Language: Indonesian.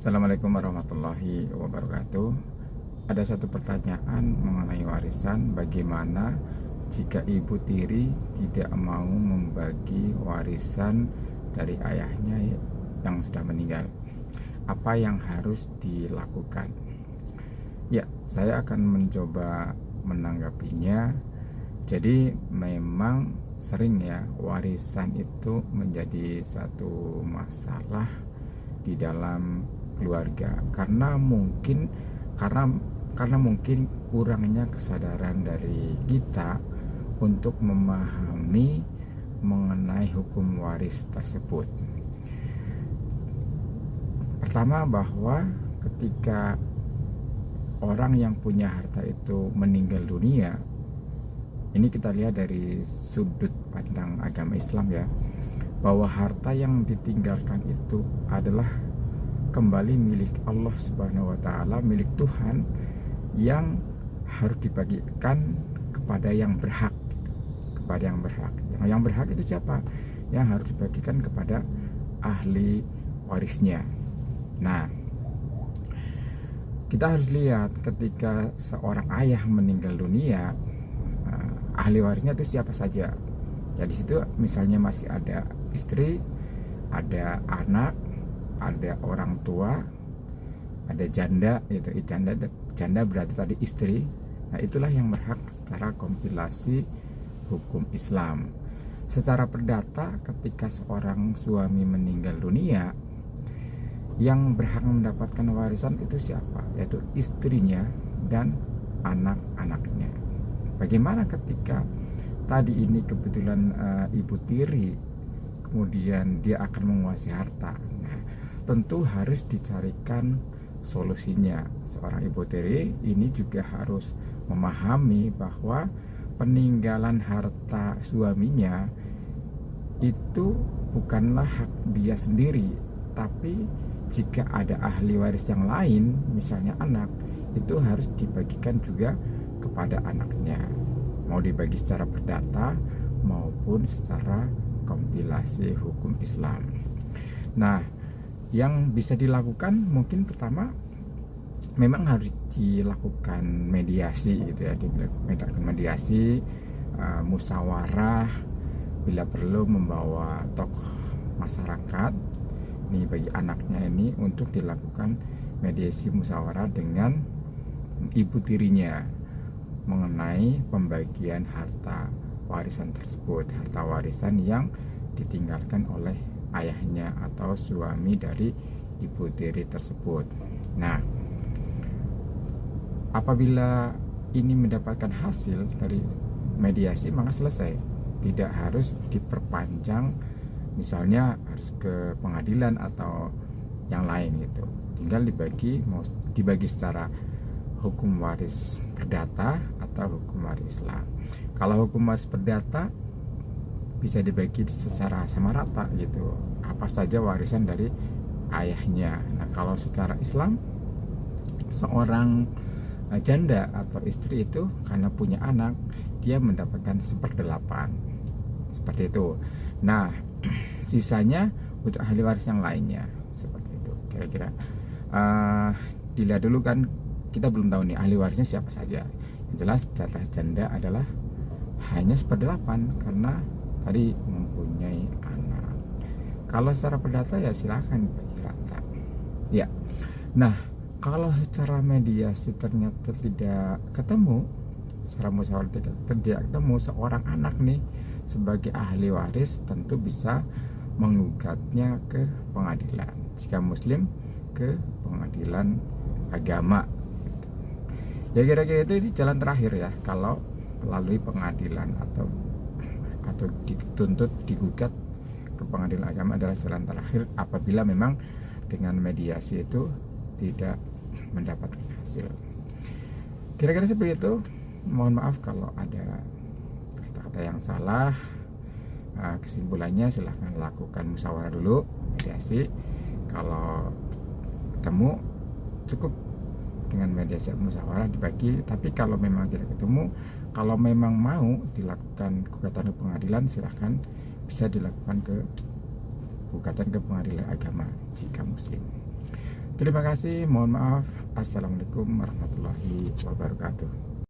Assalamualaikum warahmatullahi wabarakatuh. Ada satu pertanyaan mengenai warisan. Bagaimana jika ibu tiri tidak mau membagi warisan dari ayahnya yang sudah meninggal? Apa yang harus dilakukan? Ya, saya akan mencoba menanggapinya. Jadi memang sering ya warisan itu menjadi satu masalah di dalam keluarga karena mungkin kurangnya kesadaran dari kita untuk memahami mengenai hukum waris tersebut. Pertama, bahwa ketika orang yang punya harta itu meninggal dunia, ini kita lihat dari sudut pandang agama Islam ya, bahwa harta yang ditinggalkan itu adalah kembali milik Allah Subhanahu wa taala, milik Tuhan, yang harus dibagikan kepada yang berhak, kepada yang berhak. Yang berhak itu siapa? Yang harus dibagikan kepada ahli warisnya. Nah, kita harus lihat ketika seorang ayah meninggal dunia, ahli warisnya itu siapa saja. Ya, di situ misalnya masih ada istri, ada anak, ada orang tua, ada janda, itu janda berarti tadi istri. Nah, itulah yang berhak secara kompilasi hukum Islam. Secara perdata, ketika seorang suami meninggal dunia, yang berhak mendapatkan warisan itu siapa? Yaitu istrinya dan anak-anaknya. Bagaimana ketika tadi ini kebetulan ibu tiri, kemudian dia akan menguasai harta? Nah, tentu harus dicarikan solusinya. Seorang ibu tiri ini juga harus memahami bahwa peninggalan harta suaminya itu bukanlah hak dia sendiri, tapi jika ada ahli waris yang lain, misalnya anak, itu harus dibagikan juga kepada anaknya, mau dibagi secara perdata maupun secara kompilasi hukum Islam. Nah, yang bisa dilakukan mungkin pertama memang harus dilakukan mediasi gitu ya, dilakukan mediasi, musyawarah, bila perlu membawa tokoh masyarakat nih bagi anaknya ini untuk dilakukan mediasi musyawarah dengan ibu tirinya mengenai pembagian harta warisan tersebut, harta warisan yang ditinggalkan oleh ayahnya atau suami dari ibu tiri tersebut. Nah, apabila ini mendapatkan hasil dari mediasi, maka selesai. Tidak harus diperpanjang, misalnya harus ke pengadilan atau yang lain gitu. Tinggal dibagi secara hukum waris perdata atau hukum waris Islam. Kalau hukum waris perdata bisa dibagi secara sama rata gitu, apa saja warisan dari ayahnya. Nah, kalau secara Islam, seorang janda atau istri itu karena punya anak, dia mendapatkan 1/8 seperti itu. Nah, sisanya untuk ahli waris yang lainnya, seperti itu kira-kira. Dilihat dulu kan, kita belum tahu nih ahli warisnya siapa saja. Yang jelas jatah janda adalah hanya 1/8 karena tadi mempunyai anak. Kalau secara perdata ya silakan bagi rata. Ya. Nah, kalau secara mediasi ternyata tidak ketemu, secara musyawarah tidak ketemu, seorang anak nih sebagai ahli waris tentu bisa menggugatnya ke pengadilan. Jika muslim, ke pengadilan agama. Ya, kira-kira itu jalan terakhir ya, kalau melalui pengadilan atau dituntut digugat ke pengadilan agama adalah jalan terakhir apabila memang dengan mediasi itu tidak mendapatkan hasil. Kira-kira seperti itu. Mohon maaf kalau ada kata-kata yang salah. Kesimpulannya silahkan lakukan musyawarah dulu, mediasi. Kalau ketemu, cukup dengan mediasi musyawarah dibagi. Tapi kalau memang tidak ketemu, kalau memang mau dilakukan gugatan ke pengadilan, silahkan bisa dilakukan gugatan ke pengadilan agama jika muslim. Terima kasih, mohon maaf. Assalamualaikum warahmatullahi wabarakatuh.